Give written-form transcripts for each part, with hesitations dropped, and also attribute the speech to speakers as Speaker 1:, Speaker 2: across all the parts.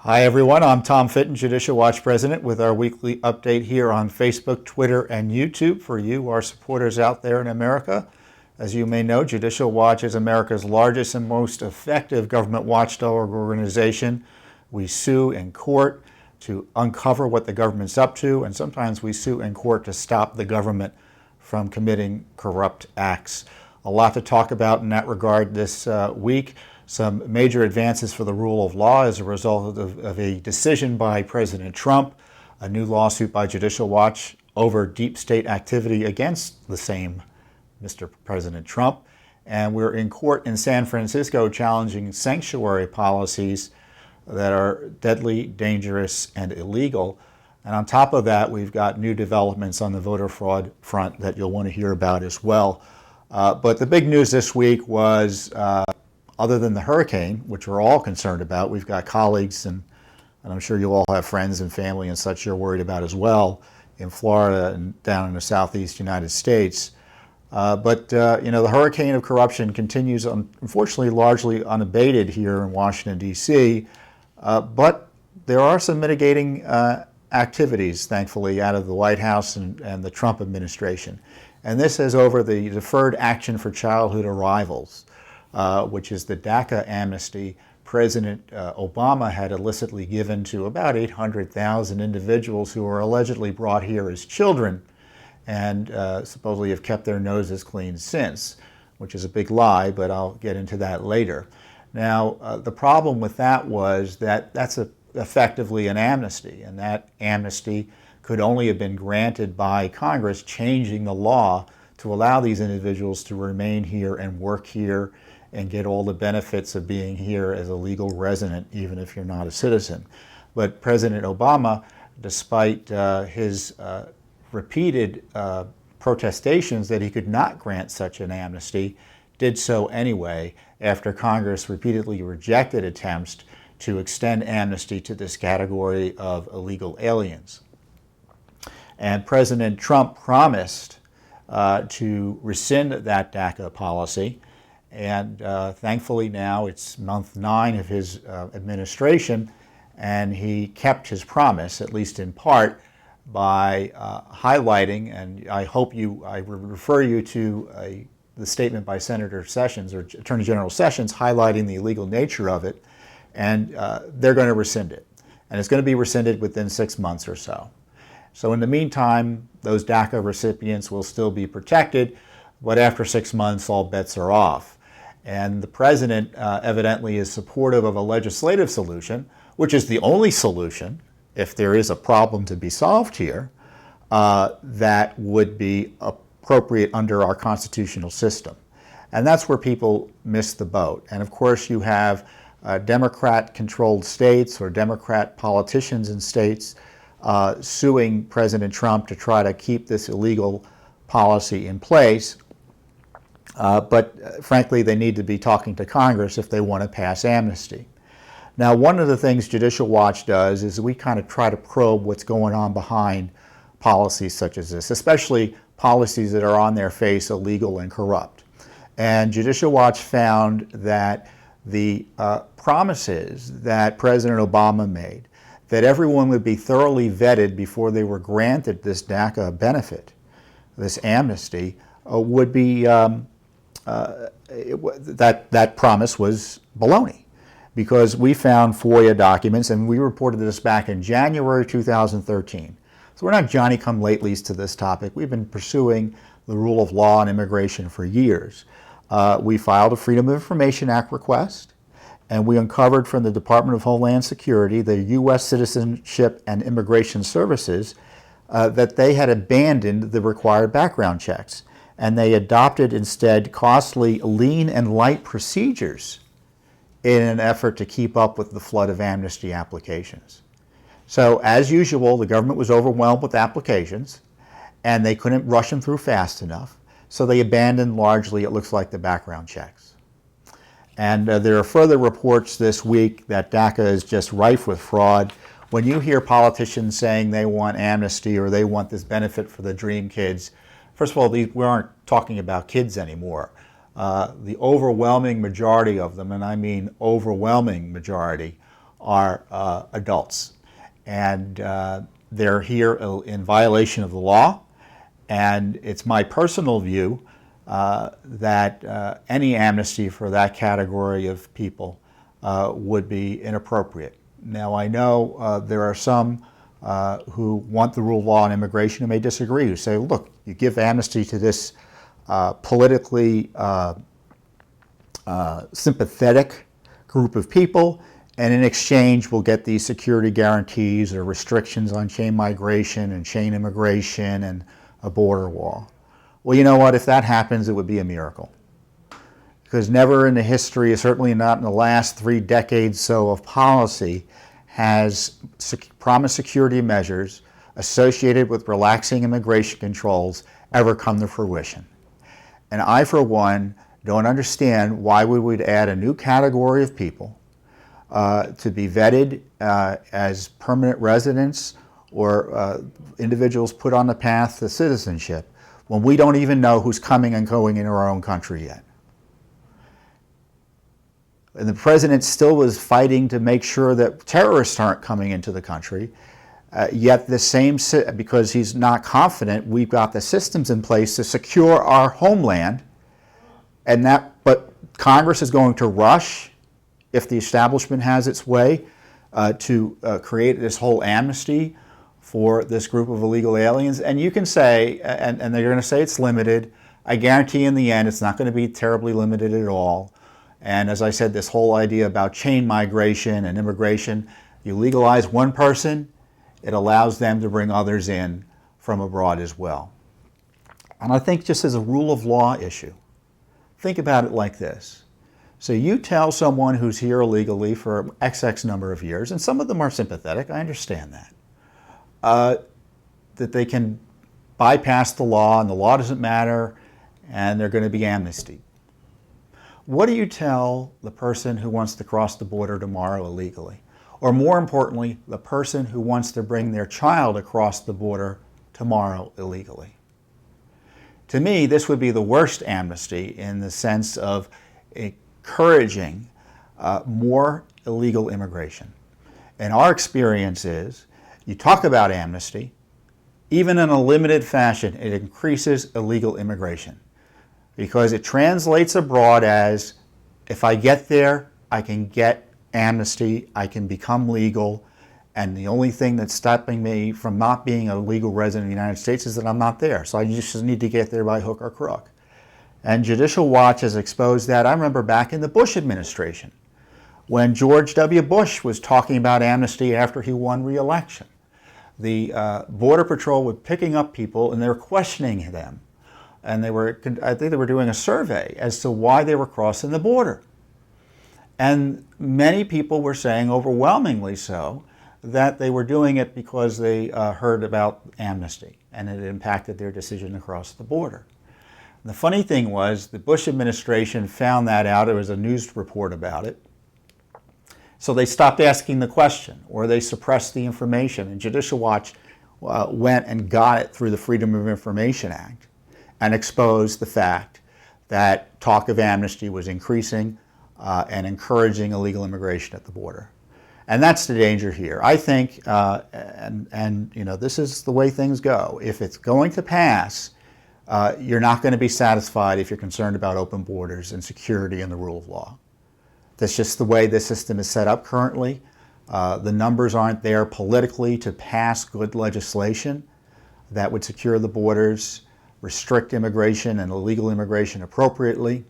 Speaker 1: Hi everyone, I'm Tom Fitton, Judicial Watch President, with our weekly update here on Facebook, Twitter, and YouTube for you, our supporters out there in America. As you may know, Judicial Watch is America's largest and most effective government watchdog organization. We sue in court to uncover what the government's up to, and sometimes we sue in court to stop the government from committing corrupt acts. A lot to talk about in that regard this week. Some major advances for the rule of law as a result of a decision by President Trump, a new lawsuit by Judicial Watch over deep state activity against the same Mr. President Trump. And we're in court in San Francisco challenging sanctuary policies that are deadly, dangerous, and illegal. And on top of that, we've got new developments on the voter fraud front that you'll want to hear about as well. But the big news this week was other than the hurricane, which we're all concerned about, we've got colleagues and I'm sure you all have friends and family and such you're worried about as well in Florida and down in the southeast United States. But the hurricane of corruption continues, unfortunately, largely unabated here in Washington, D.C. But there are some mitigating activities, thankfully, out of the White House and the Trump administration. And this is over the Deferred Action for Childhood Arrivals, which is the Daca Amnesty President Obama had illicitly given to about 800,000 individuals who were allegedly brought here as children and supposedly have kept their noses clean since, which is a big lie, but I'll get into that later. Now, the problem with that was that that's effectively an amnesty, and that amnesty could only have been granted by Congress changing the law to allow these individuals to remain here and work here and get all the benefits of being here as a legal resident, even if you're not a citizen. But President Obama, despite his repeated protestations that he could not grant such an amnesty, did so anyway after Congress repeatedly rejected attempts to extend amnesty to this category of illegal aliens. And President Trump promised to rescind that DACA policy. And thankfully now it's month 9 of his administration, and he kept his promise, at least in part, by highlighting, and I refer you to the statement by Senator Sessions, or Attorney General Sessions, highlighting the illegal nature of it, and they're going to rescind it. And it's going to be rescinded within 6 months or so. So in the meantime, those DACA recipients will still be protected, but after 6 months, all bets are off. And the president evidently is supportive of a legislative solution, which is the only solution, if there is a problem to be solved here, that would be appropriate under our constitutional system. And that's where people miss the boat. And of course, you have Democrat-controlled states or Democrat politicians in states suing President Trump to try to keep this illegal policy in place. But frankly, they need to be talking to Congress if they want to pass amnesty. Now, one of the things Judicial Watch does is we kind of try to probe what's going on behind policies such as this, especially policies that are on their face illegal and corrupt. And Judicial Watch found that the promises that President Obama made, that everyone would be thoroughly vetted before they were granted this DACA benefit, this amnesty, would be that promise was baloney, because we found FOIA documents, and we reported this back in January 2013. So we're not Johnny-come-latelys to this topic. We've been pursuing the rule of law and immigration for years. We filed a Freedom of Information Act request, and we uncovered from the Department of Homeland Security, the U.S. Citizenship and Immigration Services, that they had abandoned the required background checks, and they adopted instead costly lean and light procedures in an effort to keep up with the flood of amnesty applications. So as usual, the government was overwhelmed with applications, and they couldn't rush them through fast enough, so they abandoned largely, it looks like, the background checks. And there are further reports this week that DACA is just rife with fraud. When you hear politicians saying they want amnesty or they want this benefit for the dream kids, first of all, we aren't talking about kids anymore. The overwhelming majority of them, and I mean overwhelming majority, are adults, and they're here in violation of the law. And it's my personal view that any amnesty for that category of people would be inappropriate. Now, I know there are some who want the rule of law on immigration who may disagree, who say, look, you give amnesty to this politically sympathetic group of people, and in exchange we'll get these security guarantees or restrictions on chain migration and chain immigration and a border wall. Well, you know what? If that happens, it would be a miracle. Because never in the history, certainly not in the last 3 decades so of policy, has promised security measures associated with relaxing immigration controls ever come to fruition. And I, for one, don't understand why we would add a new category of people to be vetted as permanent residents or individuals put on the path to citizenship when we don't even know who's coming and going into our own country yet. And the president still was fighting to make sure that terrorists aren't coming into the country, yet the same, because he's not confident we've got the systems in place to secure our homeland, and but Congress is going to rush, if the establishment has its way, to create this whole amnesty for this group of illegal aliens. And you can say, and they're going to say it's limited. I guarantee in the end it's not going to be terribly limited at all. And as I said, this whole idea about chain migration and immigration, you legalize one person, it allows them to bring others in from abroad as well. And I think just as a rule of law issue, think about it like this. So you tell someone who's here illegally for XX number of years, and some of them are sympathetic, I understand that, that they can bypass the law and the law doesn't matter and they're going to be amnestied. What do you tell the person who wants to cross the border tomorrow illegally? Or more importantly, the person who wants to bring their child across the border tomorrow illegally? To me, this would be the worst amnesty in the sense of encouraging more illegal immigration. And our experience is, you talk about amnesty, even in a limited fashion, it increases illegal immigration. Because it translates abroad as, if I get there, I can get amnesty, I can become legal, and the only thing that's stopping me from not being a legal resident of the United States is that I'm not there. So I just need to get there by hook or crook. And Judicial Watch has exposed that. I remember back in the Bush administration, when George W. Bush was talking about amnesty after he won re-election. The Border Patrol was picking up people and they were questioning them. And I think they were doing a survey as to why they were crossing the border. And many people were saying, overwhelmingly so, that they were doing it because they heard about amnesty and it impacted their decision to cross the border. And the funny thing was, the Bush administration found that out. There was a news report about it. So they stopped asking the question, or they suppressed the information. And Judicial Watch went and got it through the Freedom of Information Act and exposed the fact that talk of amnesty was increasing and encouraging illegal immigration at the border. And that's the danger here. I think, and you know, this is the way things go. If it's going to pass, you're not going to be satisfied if you're concerned about open borders and security and the rule of law. That's just the way the system is set up currently. The numbers aren't there politically to pass good legislation that would secure the borders, restrict immigration and illegal immigration appropriately,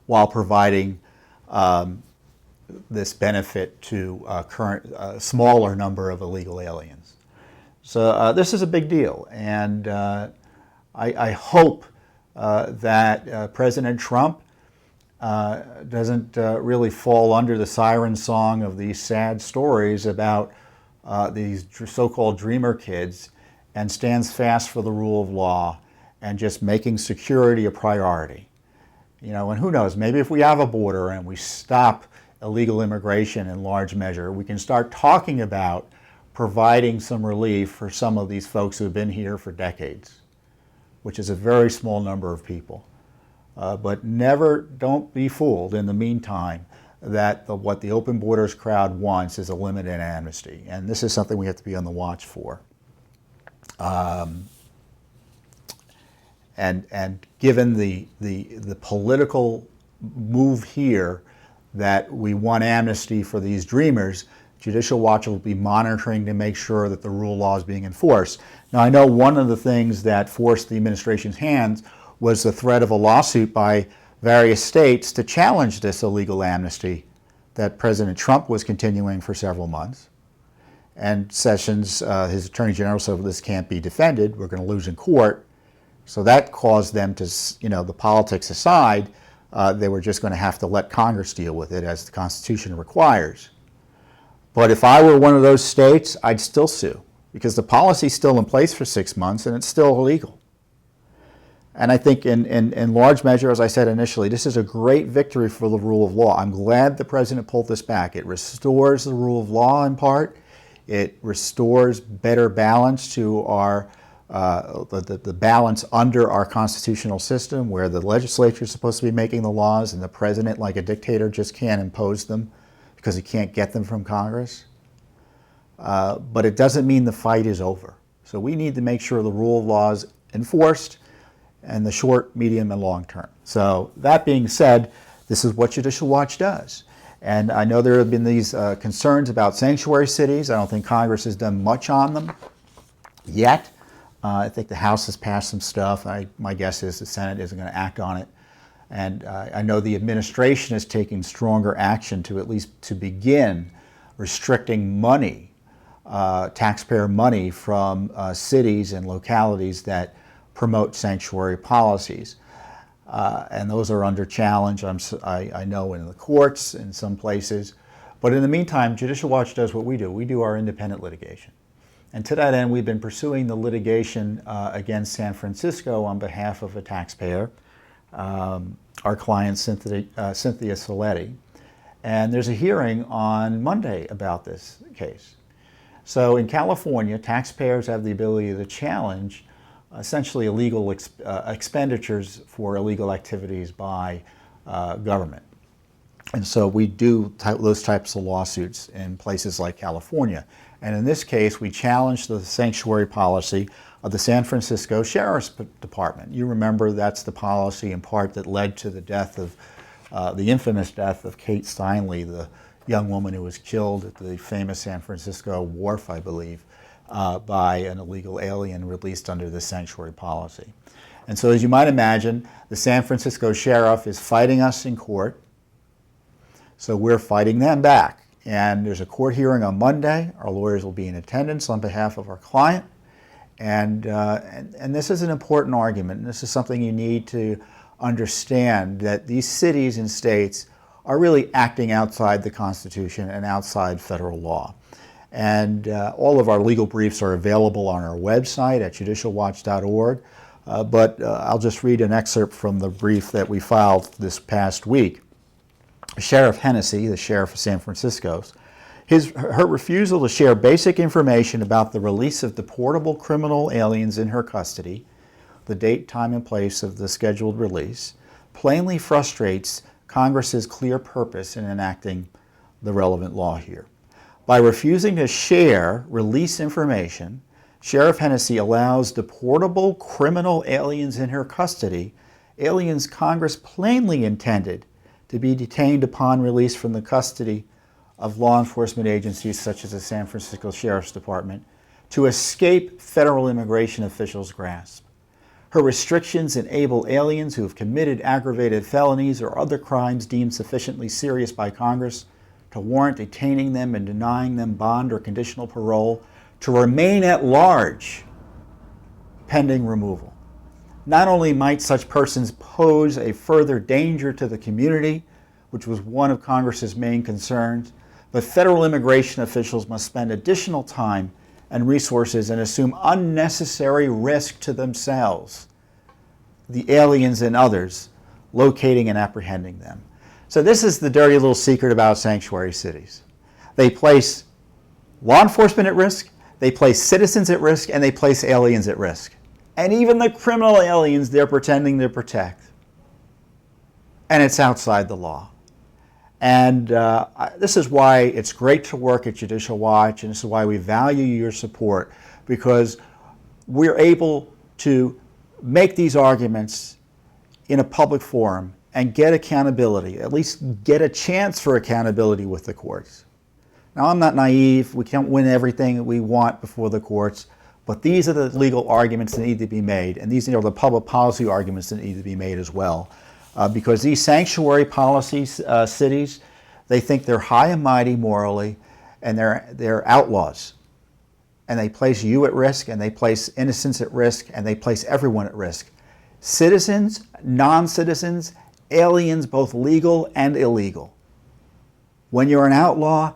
Speaker 1: while providing this benefit to current smaller number of illegal aliens. So this is a big deal, and I hope that President Trump doesn't really fall under the siren song of these sad stories about these so-called dreamer kids, and stands fast for the rule of law and just making security a priority. You know, and who knows, maybe if we have a border and we stop illegal immigration in large measure, we can start talking about providing some relief for some of these folks who have been here for decades, which is a very small number of people. But don't be fooled in the meantime that what the open borders crowd wants is a limited amnesty. And this is something we have to be on the watch for. And given the political move here that we want amnesty for these dreamers, Judicial Watch will be monitoring to make sure that the rule of law is being enforced. Now, I know one of the things that forced the administration's hands was the threat of a lawsuit by various states to challenge this illegal amnesty that President Trump was continuing for several months. And Sessions, his Attorney General, said, well, this can't be defended. We're going to lose in court. So that caused them to, the politics aside, they were just going to have to let Congress deal with it as the Constitution requires. But if I were one of those states, I'd still sue, because the policy's still in place for 6 months and it's still illegal. And I think in large measure, as I said initially, this is a great victory for the rule of law. I'm glad the president pulled this back. It restores the rule of law in part. It restores better balance to our the balance under our constitutional system, where the legislature is supposed to be making the laws and the president, like a dictator, just can't impose them because he can't get them from Congress. But it doesn't mean the fight is over. So we need to make sure the rule of law is enforced in the short, medium, and long term. So that being said, this is what Judicial Watch does. And I know there have been these concerns about sanctuary cities. I don't think Congress has done much on them yet. I think the House has passed some stuff. My guess is the Senate isn't going to act on it. And I know the administration is taking stronger action to at least to begin restricting money, taxpayer money from cities and localities that promote sanctuary policies. And those are under challenge, I know, in the courts in some places. But in the meantime, Judicial Watch does what we do. We do our independent litigation. And to that end, we've been pursuing the litigation against San Francisco on behalf of a taxpayer, our client Cynthia Soletti. And there's a hearing on Monday about this case. So in California, taxpayers have the ability to challenge essentially illegal expenditures for illegal activities by government. And so we do those types of lawsuits in places like California. And in this case, we challenged the sanctuary policy of the San Francisco Sheriff's Department. You remember that's the policy in part that led to the death of, the infamous death of Kate Steinle, the young woman who was killed at the famous San Francisco wharf, I believe, by an illegal alien released under the sanctuary policy. And so as you might imagine, the San Francisco Sheriff is fighting us in court. So we're fighting them back. And there's a court hearing on Monday. Our lawyers will be in attendance on behalf of our client. And this is an important argument. And this is something you need to understand, that these cities and states are really acting outside the Constitution and outside federal law. And all of our legal briefs are available on our website at judicialwatch.org. But I'll just read an excerpt from the brief that we filed this past week. Sheriff Hennessy, the sheriff of San Francisco, her refusal to share basic information about the release of deportable criminal aliens in her custody, the date, time, and place of the scheduled release, plainly frustrates Congress's clear purpose in enacting the relevant law here. By refusing to share release information, Sheriff Hennessy allows deportable criminal aliens in her custody, aliens Congress plainly intended to be detained upon release from the custody of law enforcement agencies such as the San Francisco Sheriff's Department, to escape federal immigration officials' grasp. Her restrictions enable aliens who have committed aggravated felonies or other crimes deemed sufficiently serious by Congress to warrant detaining them and denying them bond or conditional parole to remain at large pending removal. Not only might such persons pose a further danger to the community, which was one of Congress's main concerns, but federal immigration officials must spend additional time and resources and assume unnecessary risk to themselves, the aliens and others, locating and apprehending them. So this is the dirty little secret about sanctuary cities. They place law enforcement at risk, they place citizens at risk, and they place aliens at risk. And even the criminal aliens they're pretending to protect. And it's outside the law. And this is why it's great to work at Judicial Watch, and this is why we value your support, because we're able to make these arguments in a public forum and get accountability, at least get a chance for accountability with the courts. Now, I'm not naive. We can't win everything that we want before the courts, but these are the legal arguments that need to be made, and these are the public policy arguments that need to be made as well. Because these sanctuary policy cities, they think they're high and mighty morally, and they're outlaws. And they place you at risk, and they place innocents at risk, and they place everyone at risk. Citizens, non-citizens, aliens, both legal and illegal. When you're an outlaw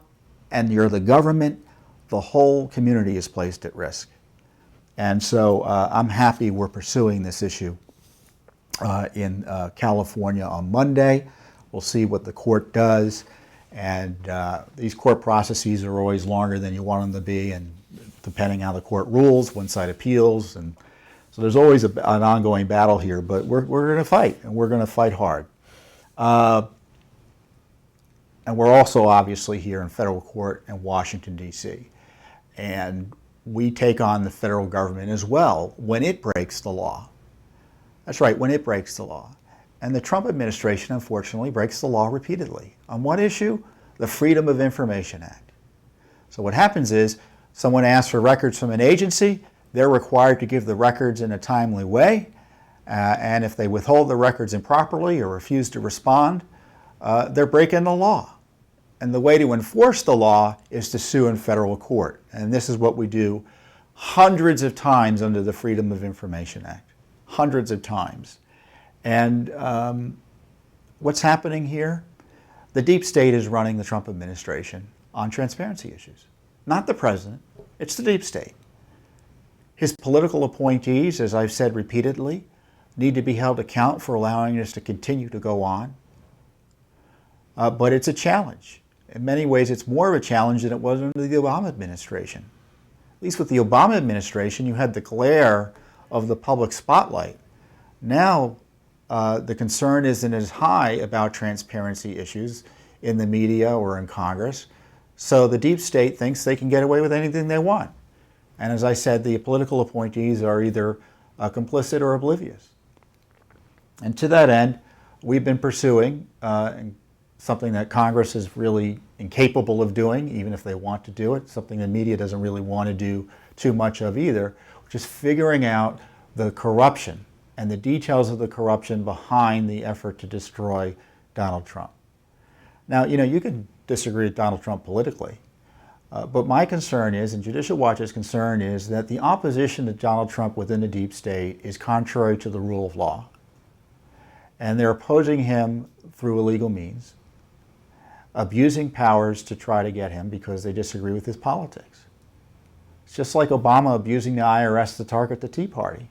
Speaker 1: and you're the government, the whole community is placed at risk. And so I'm happy we're pursuing this issue in California on Monday. We'll see what the court does. And these court processes are always longer than you want them to be, and depending how the court rules, one side appeals, and so there's always an ongoing battle here, but we're going to fight, and we're going to fight hard. And we're also obviously here in federal court in Washington, D.C. And we take on the federal government as well when it breaks the law. That's right, when it breaks the law. And the Trump administration, unfortunately, breaks the law repeatedly. On what issue? The Freedom of Information Act. So what happens is, someone asks for records from an agency, they're required to give the records in a timely way, and if they withhold the records improperly or refuse to respond, they're breaking the law. And the way to enforce the law is to sue in federal court. And this is what we do hundreds of times under the Freedom of Information Act. Hundreds of times. And what's happening here? The deep state is running the Trump administration on transparency issues. Not the president, it's the deep state. His political appointees, as I've said repeatedly, need to be held account for allowing this to continue to go on. But it's a challenge. In many ways, it's more of a challenge than it was under the Obama administration. At least with the Obama administration, you had the glare of the public spotlight. Now, the concern isn't as high about transparency issues in the media or in Congress. So the deep state thinks they can get away with anything they want. And as I said, the political appointees are either complicit or oblivious. And to that end, we've been pursuing something that Congress is really incapable of doing, even if they want to do it, something the media doesn't really want to do too much of either, which is figuring out the corruption and the details of the corruption behind the effort to destroy Donald Trump. Now, you can disagree with Donald Trump politically, but my concern is, and Judicial Watch's concern is, that the opposition to Donald Trump within the deep state is contrary to the rule of law. And they're opposing him through illegal means, abusing powers to try to get him because they disagree with his politics. It's just like Obama abusing the IRS to target the Tea Party.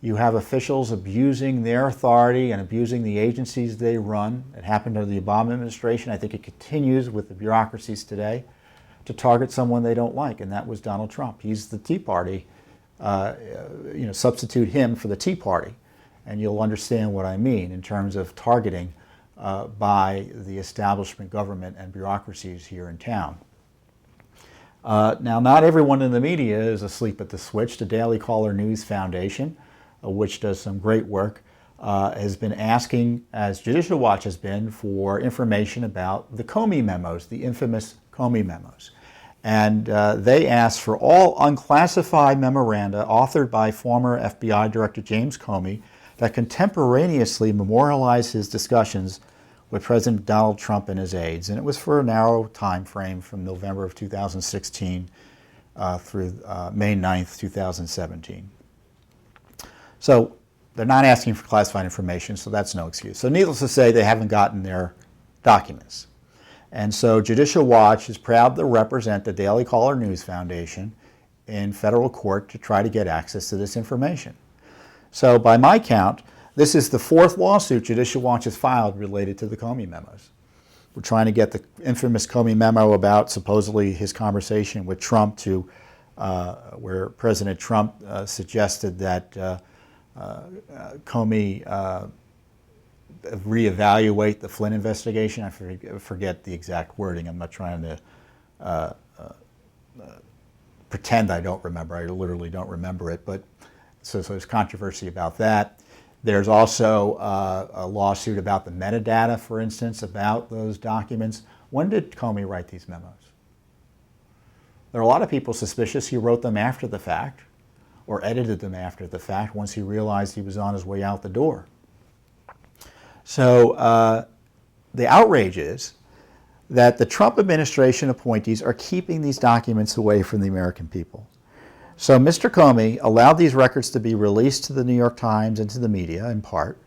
Speaker 1: You have officials abusing their authority and abusing the agencies they run. It happened under the Obama administration. I think it continues with the bureaucracies today to target someone they don't like, and that was Donald Trump. He's the Tea Party. Substitute him for the Tea Party, and you'll understand what I mean in terms of targeting by the establishment government and bureaucracies here in town. Now, not everyone in the media is asleep at the switch. The Daily Caller News Foundation, which does some great work, has been asking, as Judicial Watch has been, for information about the Comey memos, the infamous Comey memos. And they asked for all unclassified memoranda authored by former FBI Director James Comey that contemporaneously memorialize his discussions with President Donald Trump and his aides. And it was for a narrow time frame from November of 2016 through May 9th, 2017. So they're not asking for classified information, so that's no excuse. So needless to say, they haven't gotten their documents. And so Judicial Watch is proud to represent the Daily Caller News Foundation in federal court to try to get access to this information. So by my count, this is the fourth lawsuit Judicial Watch has filed related to the Comey memos. We're trying to get the infamous Comey memo about supposedly his conversation with Trump where President Trump suggested that Comey reevaluate the Flynn investigation. I forget the exact wording. I'm not trying to pretend I don't remember. I literally don't remember it. But so there's controversy about that. There's also a lawsuit about the metadata, for instance, about those documents. When did Comey write these memos? There are a lot of people suspicious he wrote them after the fact or edited them after the fact once he realized he was on his way out the door. So the outrage is that the Trump administration appointees are keeping these documents away from the American people. So Mr. Comey allowed these records to be released to the New York Times and to the media in part.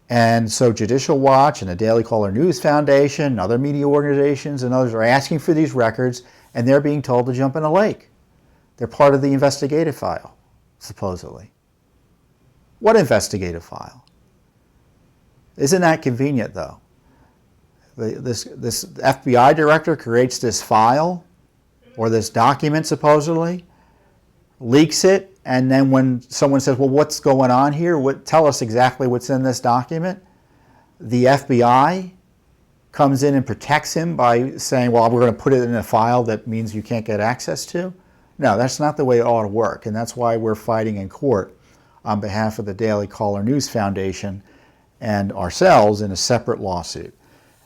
Speaker 1: And so Judicial Watch and the Daily Caller News Foundation and other media organizations and others are asking for these records, and they're being told to jump in a lake. They're part of the investigative file, supposedly. What investigative file? Isn't that convenient, though? This FBI director creates this file, or this document, supposedly, leaks it, and then when someone says, well, what's going on here? Tell us exactly what's in this document. The FBI comes in and protects him by saying, well, we're going to put it in a file that means you can't get access to. No, that's not the way it ought to work, and that's why we're fighting in court on behalf of the Daily Caller News Foundation and ourselves in a separate lawsuit.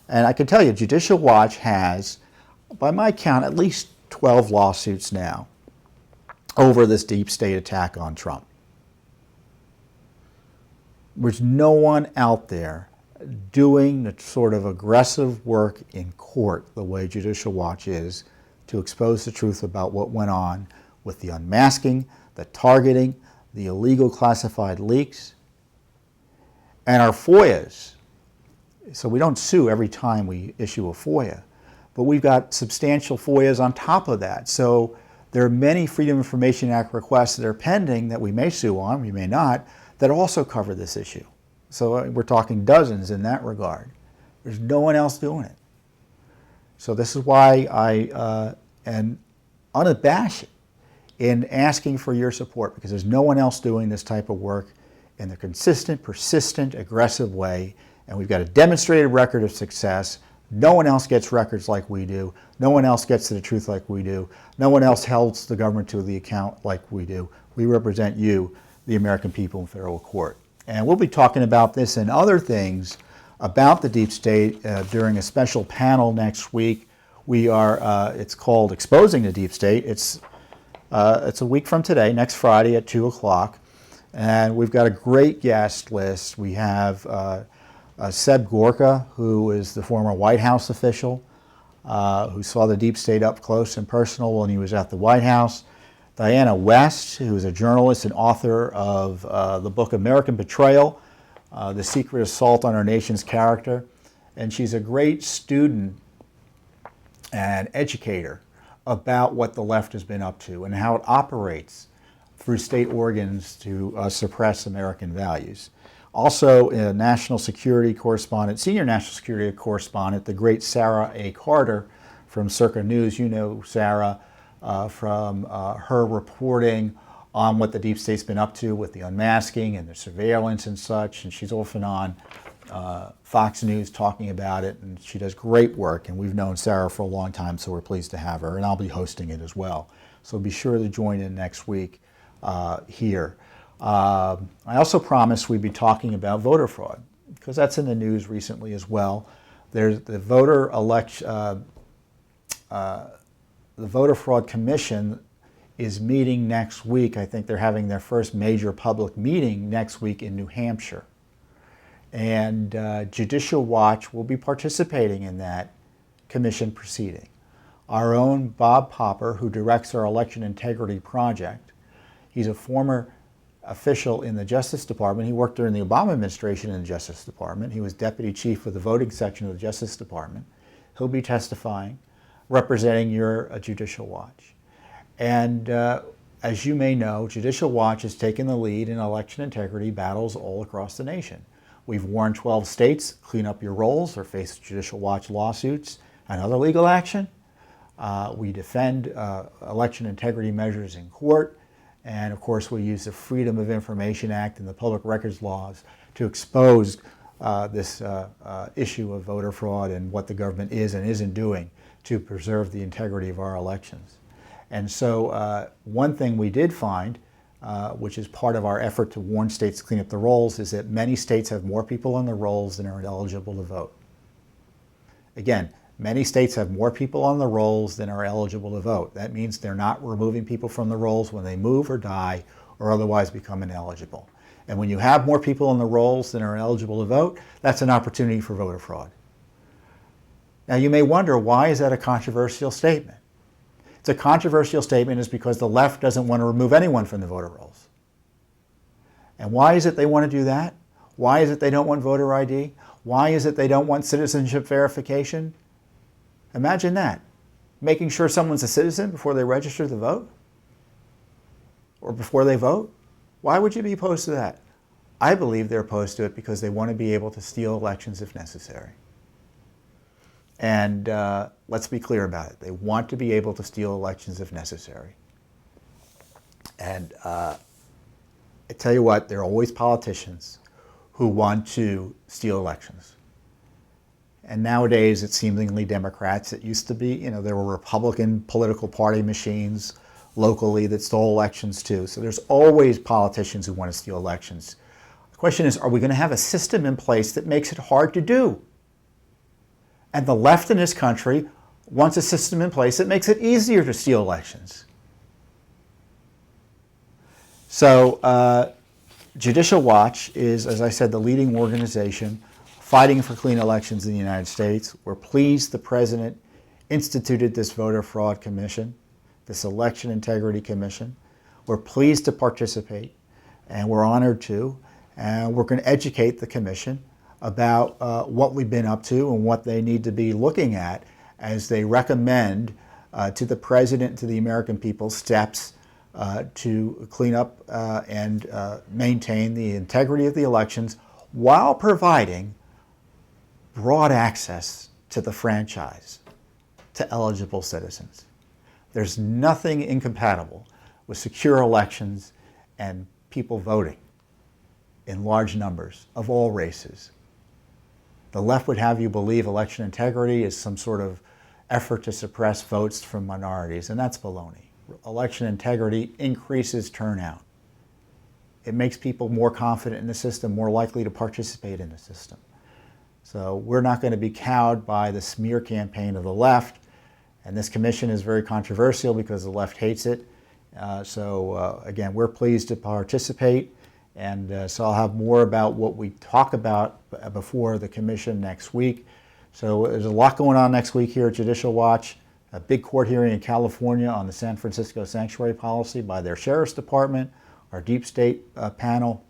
Speaker 1: And I can tell you, Judicial Watch has, by my count, at least 12 lawsuits now over this deep state attack on Trump. There's no one out there doing the sort of aggressive work in court the way Judicial Watch is to expose the truth about what went on with the unmasking, the targeting, the illegal classified leaks, and our FOIAs. So we don't sue every time we issue a FOIA, but we've got substantial FOIAs on top of that. So there are many Freedom of Information Act requests that are pending that we may sue on, we may not, that also cover this issue. So we're talking dozens in that regard. There's no one else doing it. So this is why I am unabashed in asking for your support, because there's no one else doing this type of work in a consistent, persistent, aggressive way. And we've got a demonstrated record of success. No one else gets records like we do. No one else gets to the truth like we do. No one else holds the government to the account like we do. We represent you, the American people, in federal court. And we'll be talking about this and other things about the deep state during a special panel next week. It's called Exposing the Deep State. It's a week from today, next Friday at 2 o'clock. And we've got a great guest list. We have Seb Gorka, who is the former White House official, who saw the deep state up close and personal when he was at the White House. Diana West, who is a journalist and author of the book American Betrayal, The Secret Assault on Our Nation's Character. And she's a great student and educator about what the left has been up to and how it operates through state organs to suppress American values. Also, a national security correspondent, senior national security correspondent, the great Sarah A. Carter from Circa News. You know Sarah from her reporting on what the deep state's been up to with the unmasking and the surveillance and such. And she's often on Fox News talking about it, and she does great work. And we've known Sarah for a long time, so we're pleased to have her. And I'll be hosting it as well. So be sure to join in next week here. I also promised we'd be talking about voter fraud, because that's in the news recently as well. There's the Voter Fraud Commission is meeting next week. I think they're having their first major public meeting next week in New Hampshire. And Judicial Watch will be participating in that commission proceeding. Our own Bob Popper, who directs our election integrity project, he's a former official in the Justice Department. He worked during the Obama administration in the Justice Department. He was deputy chief of the voting section of the Justice Department. He'll be testifying, representing your Judicial Watch. And as you may know, Judicial Watch has taken the lead in election integrity battles all across the nation. We've warned 12 states, clean up your rolls or face Judicial Watch lawsuits and other legal action. We defend election integrity measures in court. And of course, we use the Freedom of Information Act and the public records laws to expose this issue of voter fraud and what the government is and isn't doing to preserve the integrity of our elections. And so one thing we did find, which is part of our effort to warn states to clean up the rolls, is that many states have more people on the rolls than are eligible to vote. Again, many states have more people on the rolls than are eligible to vote. That means they're not removing people from the rolls when they move or die or otherwise become ineligible. And when you have more people on the rolls than are eligible to vote, that's an opportunity for voter fraud. Now you may wonder, why is that a controversial statement? It's a controversial statement is because the left doesn't want to remove anyone from the voter rolls. And why is it they want to do that? Why is it they don't want voter ID? Why is it they don't want citizenship verification? Imagine that. Making sure someone's a citizen before they register to vote? Or before they vote? Why would you be opposed to that? I believe they're opposed to it because they want to be able to steal elections if necessary. And let's be clear about it. They want to be able to steal elections if necessary. And I tell you what, there are always politicians who want to steal elections. And nowadays it's seemingly Democrats. It used to be, there were Republican political party machines locally that stole elections too. So there's always politicians who want to steal elections. The question is, are we going to have a system in place that makes it hard to do? And the left in this country wants a system in place that makes it easier to steal elections. So Judicial Watch is, as I said, the leading organization fighting for clean elections in the United States. We're pleased the President instituted this Voter Fraud Commission, this Election Integrity Commission. We're pleased to participate, and we're honored to. And we're going to educate the Commission about what we've been up to and what they need to be looking at as they recommend to the President and to the American people steps to clean up and maintain the integrity of the elections while providing broad access to the franchise to eligible citizens. There's nothing incompatible with secure elections and people voting in large numbers of all races. The left would have you believe election integrity is some sort of effort to suppress votes from minorities, and that's baloney. Election integrity increases turnout. It makes people more confident in the system, more likely to participate in the system. So we're not going to be cowed by the smear campaign of the left, and this commission is very controversial because the left hates it. Again, we're pleased to participate, and so I'll have more about what we talk about before the commission next week. So there's a lot going on next week here at Judicial Watch. A big court hearing in California on the San Francisco sanctuary policy by their sheriff's department, our deep state panel,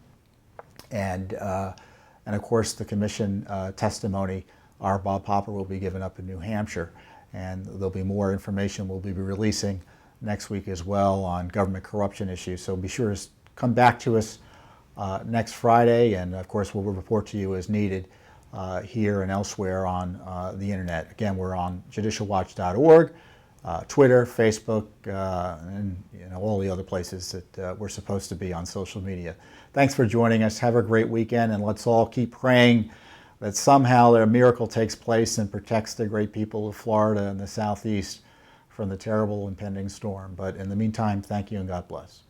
Speaker 1: and of course the commission testimony. Our Bob Popper will be given up in New Hampshire, and there'll be more information we'll be releasing next week as well on government corruption issues. So be sure to come back to us next Friday, and of course we'll report to you as needed here and elsewhere on the internet. Again, we're on judicialwatch.org, Twitter, Facebook, and all the other places that we're supposed to be on social media. Thanks for joining us. Have a great weekend, and let's all keep praying that somehow a miracle takes place and protects the great people of Florida and the Southeast from the terrible impending storm. But in the meantime, thank you and God bless.